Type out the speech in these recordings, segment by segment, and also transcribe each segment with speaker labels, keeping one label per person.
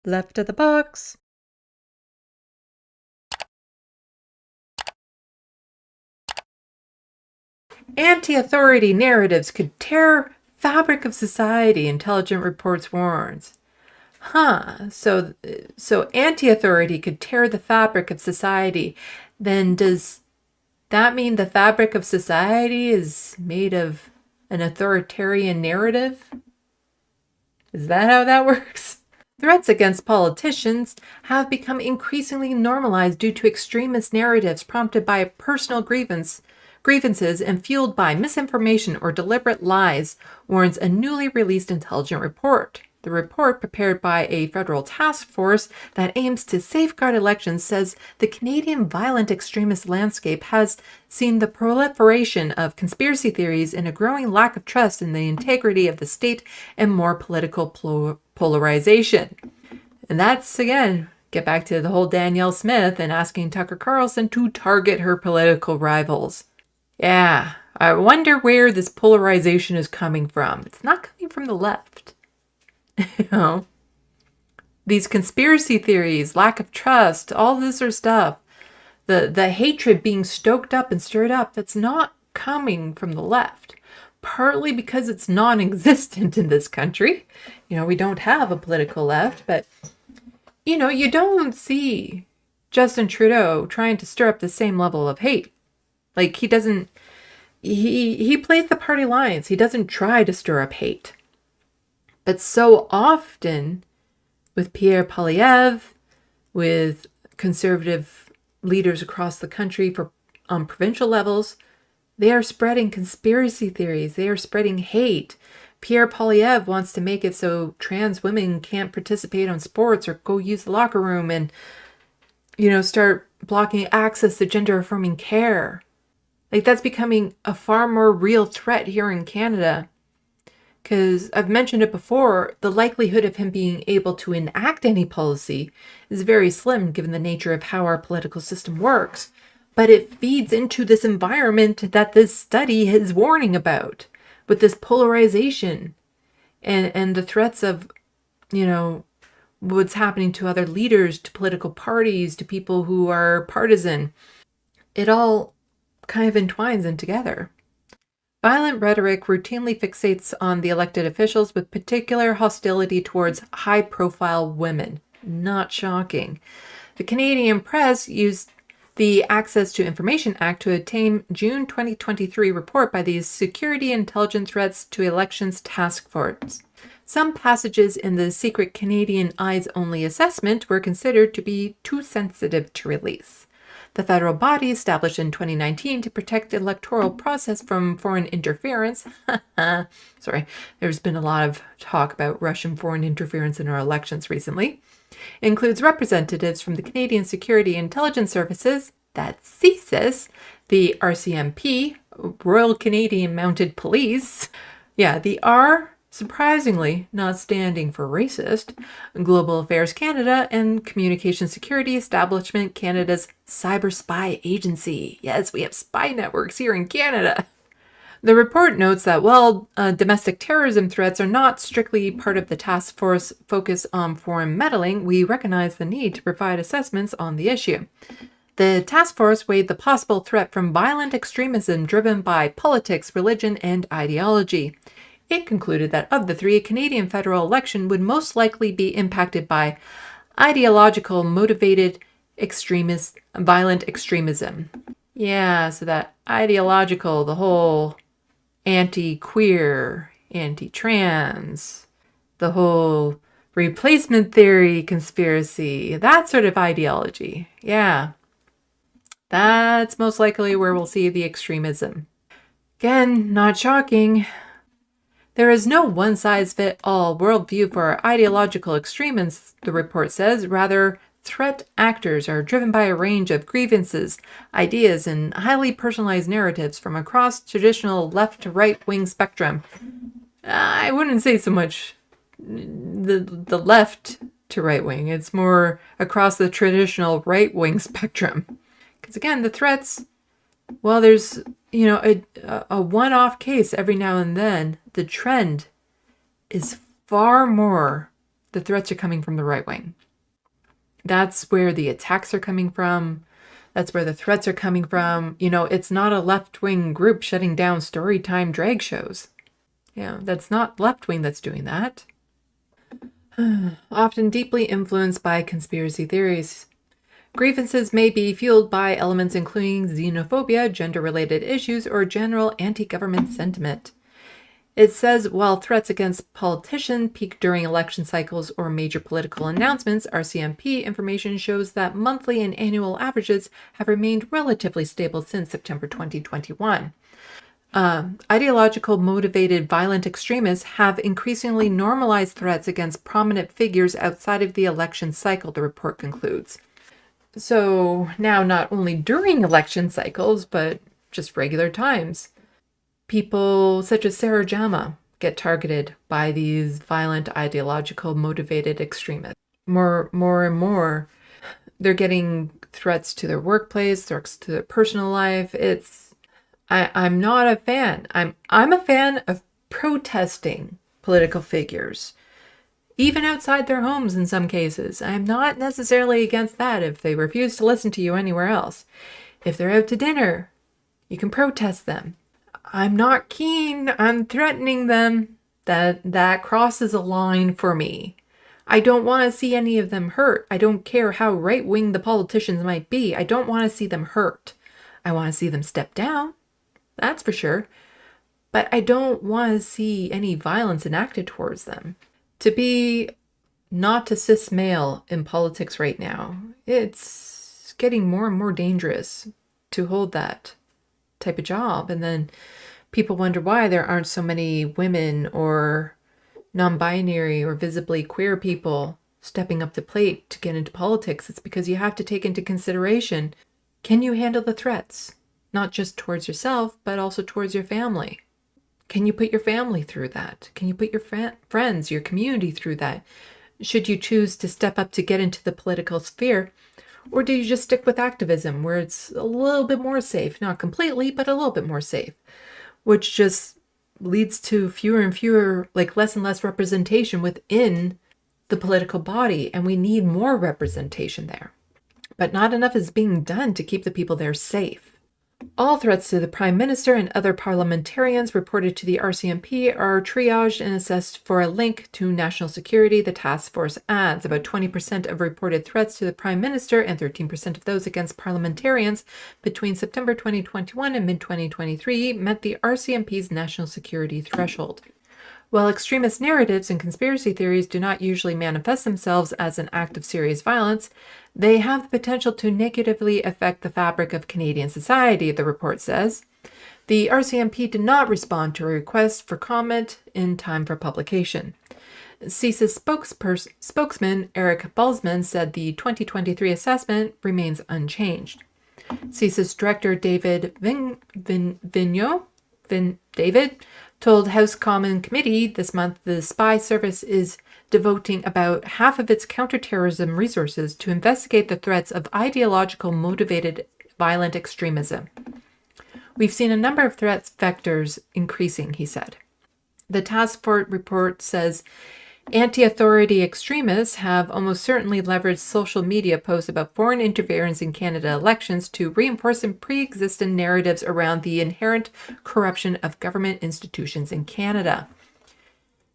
Speaker 1: Left of the box. Anti-authority narratives could tear fabric of society, intelligence reports warns. So anti-authority could tear the fabric of society. Then does that mean the fabric of society is made of an authoritarian narrative? Is that how that works? Threats against politicians have become increasingly normalized due to extremist narratives prompted by personal grievances and fueled by misinformation or deliberate lies, warns a newly released intelligence report. The report, prepared by a federal task force that aims to safeguard elections, says the Canadian violent extremist landscape has seen the proliferation of conspiracy theories and a growing lack of trust in the integrity of the state and more political polarization. And that's, again, get back to the whole Danielle Smith and asking Tucker Carlson to target her political rivals. Yeah, I wonder where this polarization is coming from. It's not coming from the left. You know, these conspiracy theories, lack of trust, all this sort of stuff, the hatred being stoked up and stirred up, that's not coming from the left. Partly because it's non-existent in this country. We don't have a political left, but, you don't see Justin Trudeau trying to stir up the same level of hate. Like, he doesn't, he plays the party lines. He doesn't try to stir up hate. But so often with Pierre Poilievre, with conservative leaders across the country on provincial levels, they are spreading conspiracy theories. They are spreading hate. Pierre Poilievre wants to make it so trans women can't participate on sports or go use the locker room and, start blocking access to gender-affirming care. Like, that's becoming a far more real threat here in Canada. Because I've mentioned it before, the likelihood of him being able to enact any policy is very slim given the nature of how our political system works. But it feeds into this environment that this study is warning about, with this polarization and the threats of, what's happening to other leaders, to political parties, to people who are partisan. It all kind of entwines in together. Violent rhetoric routinely fixates on the elected officials with particular hostility towards high-profile women. Not shocking. The Canadian press used the Access to Information Act to obtain June 2023 report by the Security Intelligence Threats to Elections Task Force. Some passages in the secret Canadian eyes-only assessment were considered to be too sensitive to release. The federal body established in 2019 to protect the electoral process from foreign interference. Sorry, there's been a lot of talk about Russian foreign interference in our elections recently. Includes representatives from the Canadian Security Intelligence Services, that's CSIS, the RCMP, Royal Canadian Mounted Police. Yeah, the R, surprisingly not standing for racist, Global Affairs Canada, and Communication Security Establishment Canada's Cyber Spy Agency. Yes, we have spy networks here in Canada. The report notes that while domestic terrorism threats are not strictly part of the task force focus on foreign meddling, we recognize the need to provide assessments on the issue. The task force weighed the possible threat from violent extremism driven by politics, religion, and ideology. It concluded that of the three, a Canadian federal election would most likely be impacted by ideological motivated violent extremism. Yeah, so that ideological, the whole anti-queer, anti-trans, the whole replacement theory conspiracy, that sort of ideology. Yeah, that's most likely where we'll see the extremism. Again, not shocking. There is no one-size-fits-all worldview for ideological extremists, the report says. Rather, threat actors are driven by a range of grievances, ideas, and highly personalized narratives from across traditional left to right-wing spectrum. I wouldn't say so much the left to right-wing. It's more across the traditional right-wing spectrum. Because again, the threats, well, there's a one-off case every now and then. The trend is far more the threats are coming from the right wing. That's where the attacks are coming from. That's where the threats are coming from. It's not a left-wing group shutting down storytime drag shows. That's not left-wing that's doing that. Often deeply influenced by conspiracy theories. Grievances may be fueled by elements including xenophobia, gender-related issues, or general anti-government sentiment. It says while threats against politicians peak during election cycles or major political announcements, RCMP information shows that monthly and annual averages have remained relatively stable since September 2021. Ideological motivated violent extremists have increasingly normalized threats against prominent figures outside of the election cycle, the report concludes. So now not only during election cycles, but just regular times, people such as Sarah Jama get targeted by these violent ideological motivated extremists. More and more, they're getting threats to their workplace, threats to their personal life. I'm not a fan. I'm a fan of protesting political figures, even outside their homes in some cases. I'm not necessarily against that if they refuse to listen to you anywhere else. If they're out to dinner, you can protest them. I'm not keen on threatening them. That crosses a line for me. I don't want to see any of them hurt. I don't care how right-wing the politicians might be. I don't want to see them hurt. I want to see them step down. That's for sure. But I don't want to see any violence enacted towards them. To be not a cis male in politics right now, it's getting more and more dangerous to hold that type of job. And then people wonder why there aren't so many women or non-binary or visibly queer people stepping up to plate to get into politics. It's because you have to take into consideration, can you handle the threats? Not just towards yourself, but also towards your family. Can you put your family through that? Can you put your friends, your community through that? Should you choose to step up to get into the political sphere? Or do you just stick with activism where it's a little bit more safe? Not completely, but a little bit more safe. Which just leads to fewer and fewer, less and less representation within the political body. And we need more representation there. But not enough is being done to keep the people there safe. All threats to the Prime Minister and other parliamentarians reported to the RCMP are triaged and assessed for a link to national security, the task force adds. About 20% of reported threats to the Prime Minister and 13% of those against parliamentarians between September 2021 and mid-2023 met the RCMP's national security threshold. While extremist narratives and conspiracy theories do not usually manifest themselves as an act of serious violence, they have the potential to negatively affect the fabric of Canadian society, the report says. The RCMP did not respond to a request for comment in time for publication. CSIS spokesman Eric Balzman said the 2023 assessment remains unchanged. CSIS Director David David told House Common Committee this month the spy service is devoting about half of its counterterrorism resources to investigate the threats of ideological motivated violent extremism. We've seen a number of threat vectors increasing, he said. The task force report says anti-authority extremists have almost certainly leveraged social media posts about foreign interference in Canada elections to reinforce pre-existing narratives around the inherent corruption of government institutions in Canada.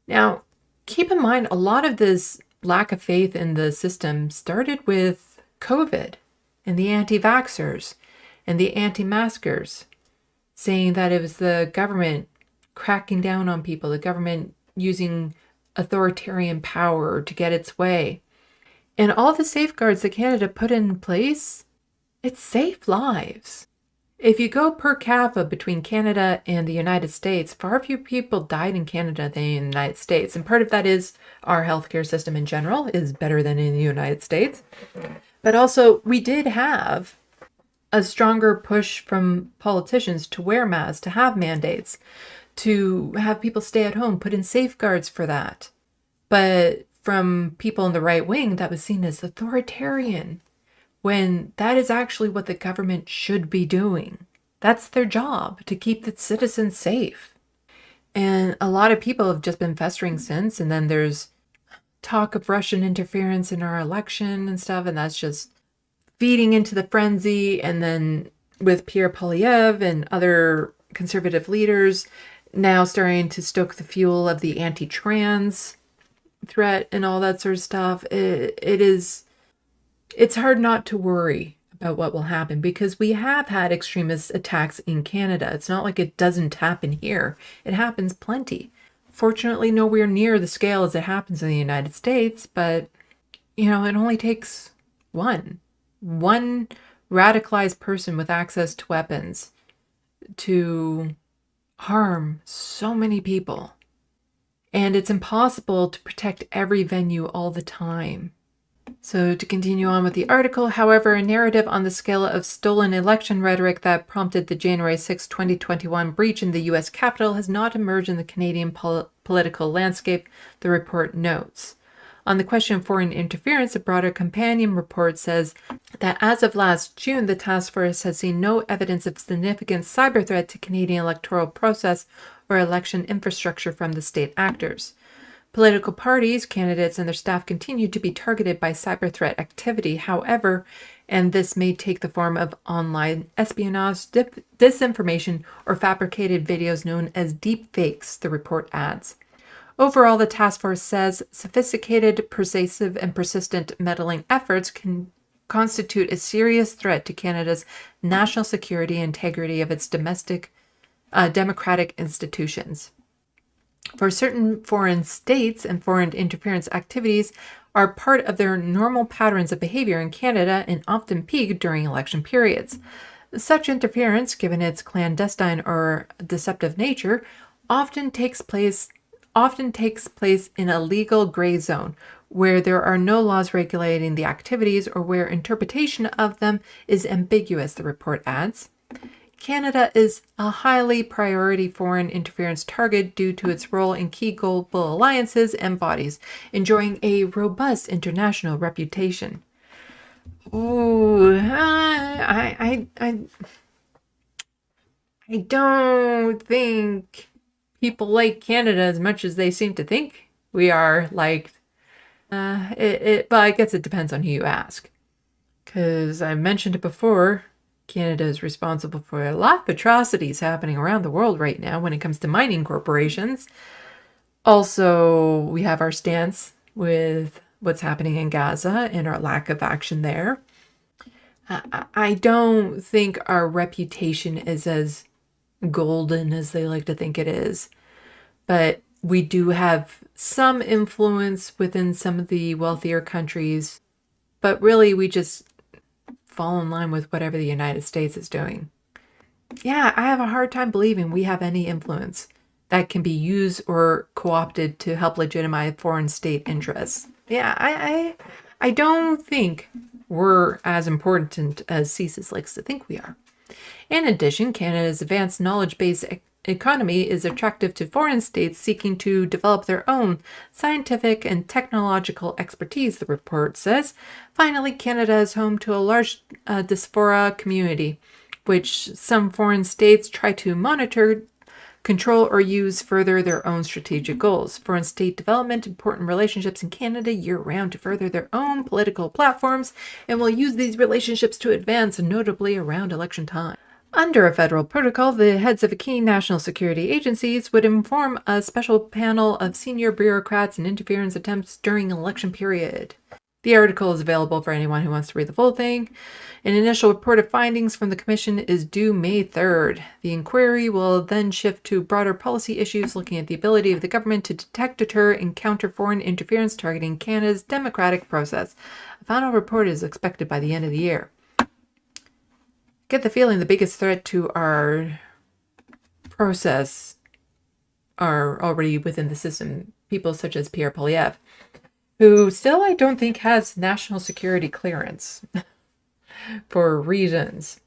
Speaker 1: Now, keep in mind, a lot of this lack of faith in the system started with COVID and the anti-vaxxers and the anti-maskers saying that it was the government cracking down on people, the government using authoritarian power to get its way. And all the safeguards that Canada put in place, it saved lives. If you go per capita between Canada and the United States, far fewer people died in Canada than in the United States. And part of that is our healthcare system in general is better than in the United States. But also, we did have a stronger push from politicians to wear masks, to have mandates, to have people stay at home, put in safeguards for that. But from people in the right wing, that was seen as authoritarian, when that is actually what the government should be doing. That's their job, to keep the citizens safe. And a lot of people have just been festering since, and then there's talk of Russian interference in our election and stuff, and that's just feeding into the frenzy. And then with Pierre Poilievre and other conservative leaders now starting to stoke the fuel of the anti-trans threat and all that sort of stuff, it's hard not to worry about what will happen, because we have had extremist attacks in Canada. It's not like it doesn't happen here. It happens plenty. Fortunately, nowhere near the scale as it happens in the United States, but, it only takes one radicalized person with access to weapons to harm so many people. And it's impossible to protect every venue all the time. So to continue on with the article, however, a narrative on the scale of stolen election rhetoric that prompted the January 6, 2021 breach in the U.S. Capitol has not emerged in the Canadian political landscape, the report notes. On the question of foreign interference, a broader companion report says that as of last June, the task force has seen no evidence of significant cyber threat to Canadian electoral process or election infrastructure from the state actors. Political parties, candidates, and their staff continue to be targeted by cyber threat activity, however, and this may take the form of online espionage, disinformation, or fabricated videos known as deepfakes, the report adds. Overall, the task force says sophisticated, pervasive, and persistent meddling efforts can constitute a serious threat to Canada's national security and integrity of its democratic institutions. For certain foreign states, and foreign interference activities are part of their normal patterns of behavior in Canada and often peak during election periods. Such interference, given its clandestine or deceptive nature, often takes place in a legal gray zone where there are no laws regulating the activities or where interpretation of them is ambiguous, the report adds. Canada is a highly priority foreign interference target due to its role in key global alliances and bodies, enjoying a robust international reputation. Ooh, I don't think people like Canada as much as they seem to think we are liked. But I guess it depends on who you ask. Because I mentioned it before, Canada is responsible for a lot of atrocities happening around the world right now when it comes to mining corporations. Also, we have our stance with what's happening in Gaza and our lack of action there. I don't think our reputation is as golden as they like to think it is. But we do have some influence within some of the wealthier countries. But really, we just fall in line with whatever the United States is doing. Yeah, I have a hard time believing we have any influence that can be used or co-opted to help legitimize foreign state interests. Yeah, I don't think we're as important as CSIS likes to think we are. In addition, Canada's advanced knowledge-based economy is attractive to foreign states seeking to develop their own scientific and technological expertise, the report says. Finally, Canada is home to a large diaspora community, which some foreign states try to monitor, control, or use further their own strategic goals. Foreign state development important relationships in Canada year-round to further their own political platforms, and will use these relationships to advance, notably around election time. Under a federal protocol, the heads of key national security agencies would inform a special panel of senior bureaucrats and interference attempts during an election period. The article is available for anyone who wants to read the full thing. An initial report of findings from the Commission is due May 3rd. The inquiry will then shift to broader policy issues looking at the ability of the government to detect, deter, and counter foreign interference targeting Canada's democratic process. A final report is expected by the end of the year. Get the feeling the biggest threat to our process are already within the system. People such as Pierre Poilievre, who still I don't think has national security clearance for reasons.